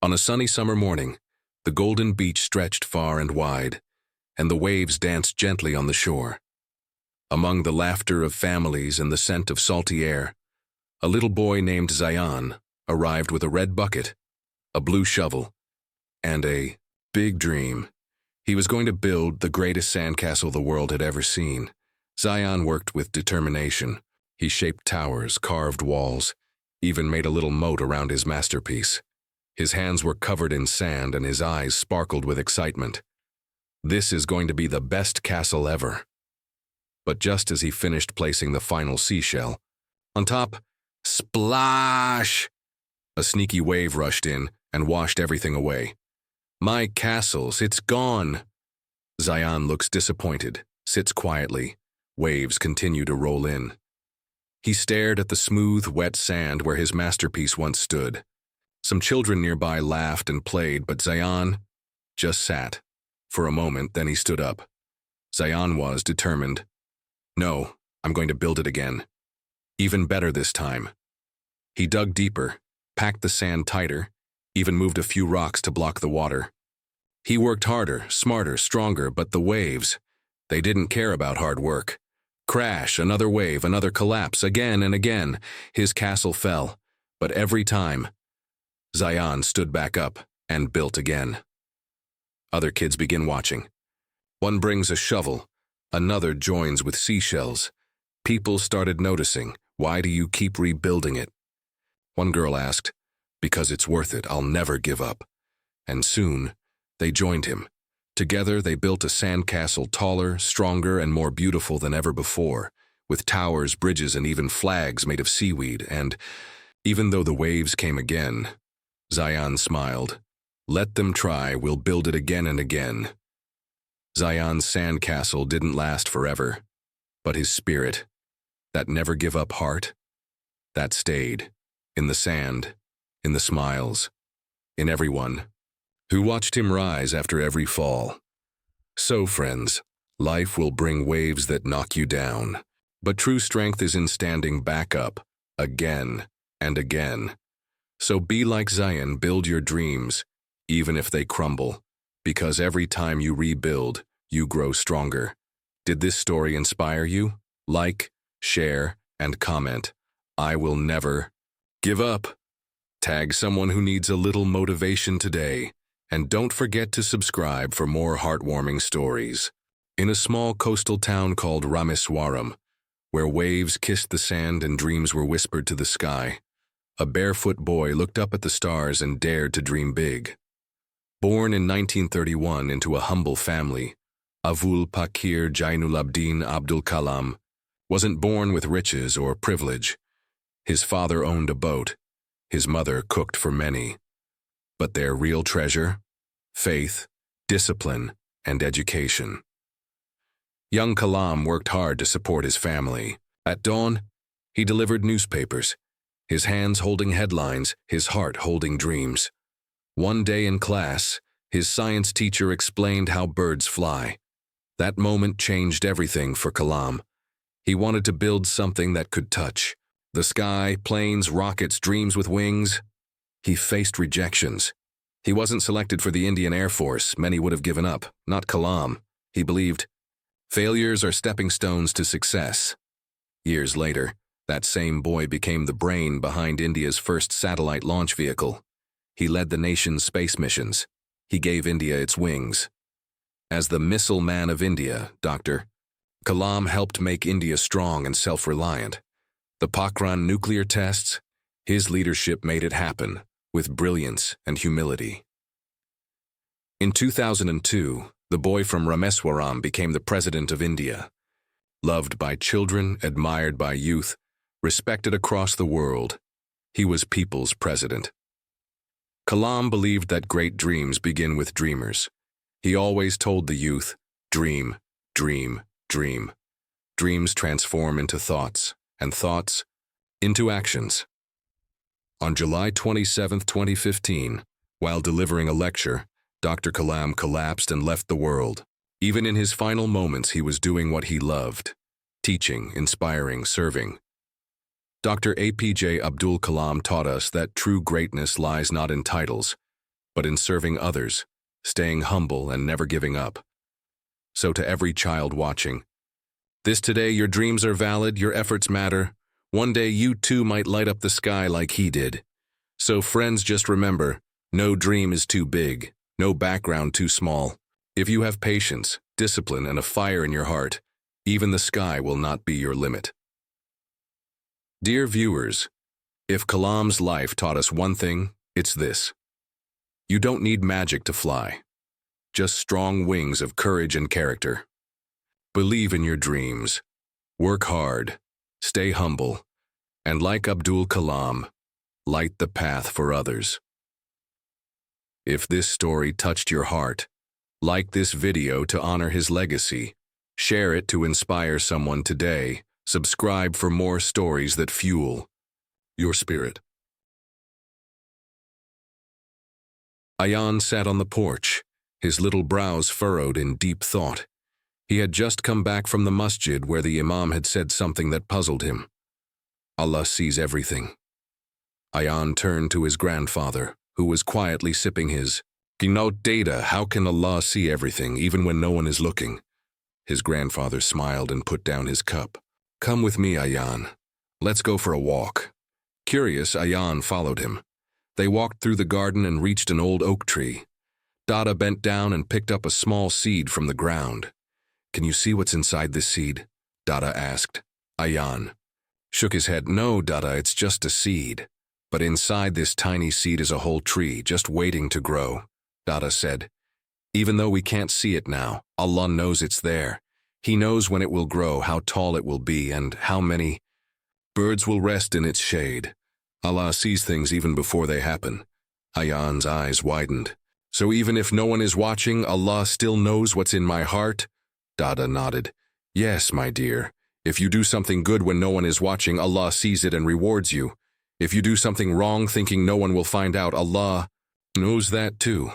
On a sunny summer morning, the golden beach stretched far and wide, and the waves danced gently on the shore. Among the laughter of families and the scent of salty air, a little boy named Zayan arrived with a red bucket, a blue shovel, and a big dream. He was going to build the greatest sandcastle the world had ever seen. Zayan worked with determination. He shaped towers, carved walls, even made a little moat around his masterpiece. His hands were covered in sand and his eyes sparkled with excitement. This is going to be the best castle ever. But just as he finished placing the final seashell, on top, splash! A sneaky wave rushed in and washed everything away. My castles, it's gone! Zayan looks disappointed, sits quietly. Waves continue to roll in. He stared at the smooth, wet sand where his masterpiece once stood. Some children nearby laughed and played, but Zayan just sat. For a moment, then he stood up. Zayan was determined. No, I'm going to build it again. Even better this time. He dug deeper, packed the sand tighter, even moved a few rocks to block the water. He worked harder, smarter, stronger, but the waves, they didn't care about hard work. Crash, another wave, another collapse, again and again. His castle fell, but every time, Zayan stood back up and built again. Other kids begin watching. One brings a shovel, another joins with seashells. People started noticing. Why do you keep rebuilding it? One girl asked, because it's worth it, I'll never give up. And soon, they joined him. Together, they built a sandcastle taller, stronger, and more beautiful than ever before, with towers, bridges, and even flags made of seaweed. And even though the waves came again, Zayan smiled. Let them try, we'll build it again and again. Zayan's sandcastle didn't last forever, but his spirit, that never-give-up heart, that stayed, in the sand, in the smiles, in everyone who watched him rise after every fall. So, friends, life will bring waves that knock you down, but true strength is in standing back up, again and again. So be like Zayan, build your dreams, even if they crumble, because every time you rebuild, you grow stronger. Did this story inspire you? Like, share, and comment. I will never give up. Tag someone who needs a little motivation today, and don't forget to subscribe for more heartwarming stories. In a small coastal town called Rameswaram, where waves kissed the sand and dreams were whispered to the sky, a barefoot boy looked up at the stars and dared to dream big. Born in 1931 into a humble family, Avul Pakir Jainulabdin Abdul Kalam wasn't born with riches or privilege. His father owned a boat. His mother cooked for many. But their real treasure? Faith, discipline, and education. Young Kalam worked hard to support his family. At dawn, he delivered newspapers, his hands holding headlines, his heart holding dreams. One day in class, his science teacher explained how birds fly. That moment changed everything for Kalam. He wanted to build something that could touch. The sky, planes, rockets, dreams with wings. He faced rejections. He wasn't selected for the Indian Air Force. Many would have given up. Not Kalam. He believed, failures are stepping stones to success. Years later, that same boy became the brain behind India's first satellite launch vehicle. He led the nation's space missions. He gave India its wings. As the missile man of India, Dr. Kalam helped make India strong and self-reliant. The Pokhran nuclear tests, his leadership made it happen with brilliance and humility. In 2002, the boy from Rameswaram became the President of India. Loved by children, admired by youth, respected across the world, he was people's president. Kalam believed that great dreams begin with dreamers. He always told the youth, dream, dream, dream. Dreams transform into thoughts, and thoughts into actions. On July 27, 2015, while delivering a lecture, Dr. Kalam collapsed and left the world. Even in his final moments, he was doing what he loved, teaching, inspiring, serving. Dr. APJ Abdul Kalam taught us that true greatness lies not in titles, but in serving others, staying humble and never giving up. So to every child watching, this today your dreams are valid, your efforts matter. One day you too might light up the sky like he did. So friends, just remember, no dream is too big, no background too small. If you have patience, discipline, and a fire in your heart, even the sky will not be your limit. Dear viewers, if Kalam's life taught us one thing, it's this. You don't need magic to fly, just strong wings of courage and character. Believe in your dreams, work hard, stay humble, and like Abdul Kalam, light the path for others. If this story touched your heart, like this video to honor his legacy, share it to inspire someone today, subscribe for more stories that fuel your spirit. Ayan sat on the porch, his little brows furrowed in deep thought. He had just come back from the masjid where the imam had said something that puzzled him. Allah sees everything. Ayan turned to his grandfather, who was quietly sipping his Ginout data. How can Allah see everything, even when no one is looking? His grandfather smiled and put down his cup. Come with me, Ayan. Let's go for a walk. Curious, Ayan followed him. They walked through the garden and reached an old oak tree. Dada bent down and picked up a small seed from the ground. Can you see what's inside this seed? Dada asked. Ayan shook his head. No, Dada, it's just a seed. But inside this tiny seed is a whole tree, just waiting to grow, Dada said. Even though we can't see it now, Allah knows it's there. He knows when it will grow, how tall it will be, and how many birds will rest in its shade. Allah sees things even before they happen. Ayan's eyes widened. So even if no one is watching, Allah still knows what's in my heart? Dada nodded. Yes, my dear. If you do something good when no one is watching, Allah sees it and rewards you. If you do something wrong thinking no one will find out, Allah knows that too.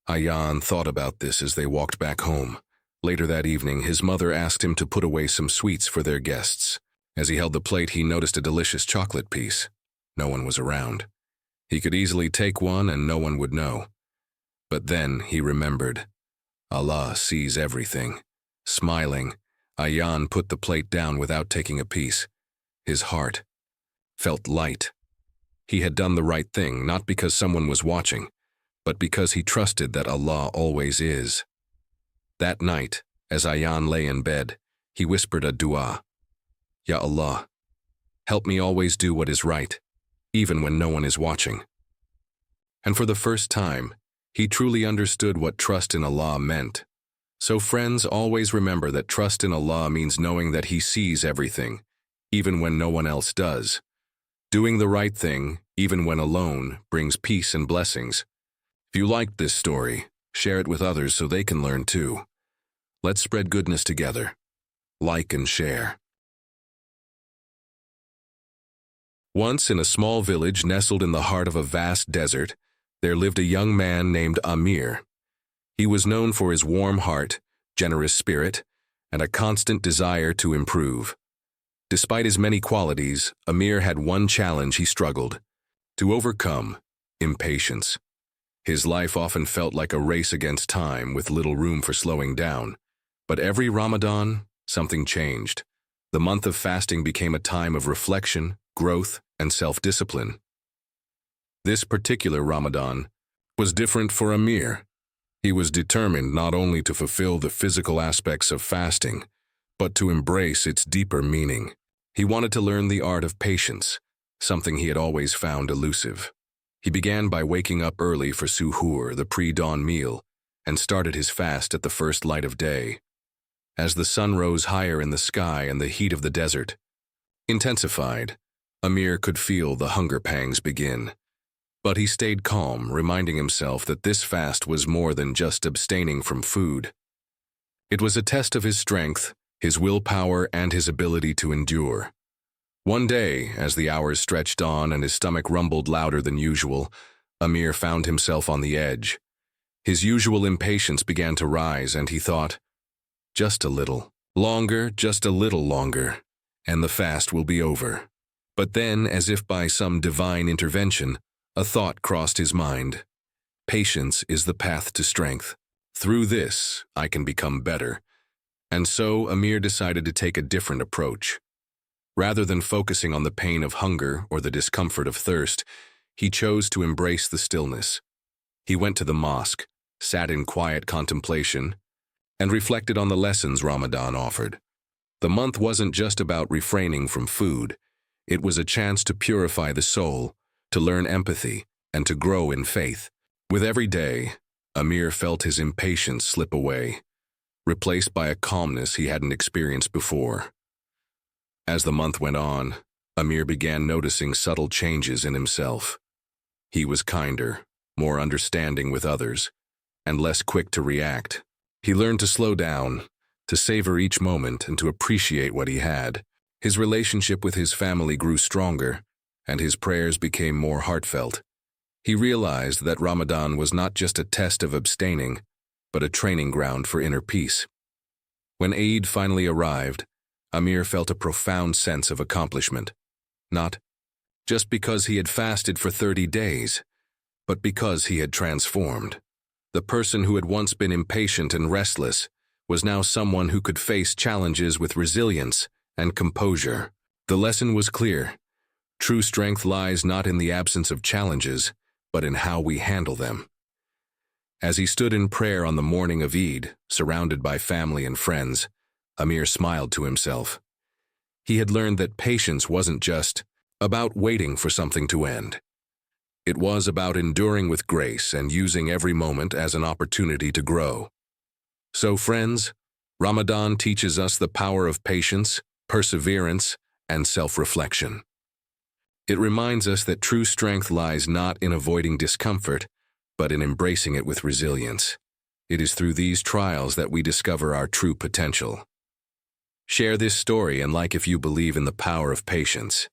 Ayan thought about this as they walked back home. Later that evening, his mother asked him to put away some sweets for their guests. As he held the plate, he noticed a delicious chocolate piece. No one was around. He could easily take one and no one would know. But then he remembered. Allah sees everything. Smiling, Ayan put the plate down without taking a piece. His heart felt light. He had done the right thing, not because someone was watching, but because he trusted that Allah always is. That night, as Ayan lay in bed, he whispered a dua. Ya Allah, help me always do what is right, even when no one is watching. And for the first time, he truly understood what trust in Allah meant. So friends, always remember that trust in Allah means knowing that He sees everything, even when no one else does. Doing the right thing, even when alone, brings peace and blessings. If you liked this story, share it with others so they can learn too. Let's spread goodness together. Like and share. Once in a small village nestled in the heart of a vast desert, there lived a young man named Amir. He was known for his warm heart, generous spirit, and a constant desire to improve. Despite his many qualities, Amir had one challenge he struggled to overcome: impatience. His life often felt like a race against time with little room for slowing down. But every Ramadan, something changed. The month of fasting became a time of reflection, growth, and self-discipline. This particular Ramadan was different for Amir. He was determined not only to fulfill the physical aspects of fasting, but to embrace its deeper meaning. He wanted to learn the art of patience, something he had always found elusive. He began by waking up early for suhoor, the pre-dawn meal, and started his fast at the first light of day. As the sun rose higher in the sky and the heat of the desert intensified, Amir could feel the hunger pangs begin. But he stayed calm, reminding himself that this fast was more than just abstaining from food. It was a test of his strength, his willpower, and his ability to endure. One day, as the hours stretched on and his stomach rumbled louder than usual, Amir found himself on the edge. His usual impatience began to rise, and he thought, just a little longer, and the fast will be over. But then, as if by some divine intervention, a thought crossed his mind. Patience is the path to strength. Through this, I can become better. And so Amir decided to take a different approach. Rather than focusing on the pain of hunger or the discomfort of thirst, he chose to embrace the stillness. He went to the mosque, sat in quiet contemplation, and reflected on the lessons Ramadan offered. The month wasn't just about refraining from food. It was a chance to purify the soul, to learn empathy, and to grow in faith. With every day, Amir felt his impatience slip away, replaced by a calmness he hadn't experienced before. As the month went on, Amir began noticing subtle changes in himself. He was kinder, more understanding with others, and less quick to react. He learned to slow down, to savor each moment, and to appreciate what he had. His relationship with his family grew stronger, and his prayers became more heartfelt. He realized that Ramadan was not just a test of abstaining, but a training ground for inner peace. When Eid finally arrived, Amir felt a profound sense of accomplishment. Not just because he had fasted for 30 days, but because he had transformed. The person who had once been impatient and restless was now someone who could face challenges with resilience and composure. The lesson was clear. True strength lies not in the absence of challenges, but in how we handle them. As he stood in prayer on the morning of Eid, surrounded by family and friends, Amir smiled to himself. He had learned that patience wasn't just about waiting for something to end. It was about enduring with grace and using every moment as an opportunity to grow. So, friends, Ramadan teaches us the power of patience, perseverance, and self-reflection. It reminds us that true strength lies not in avoiding discomfort, but in embracing it with resilience. It is through these trials that we discover our true potential. Share this story and like if you believe in the power of patience.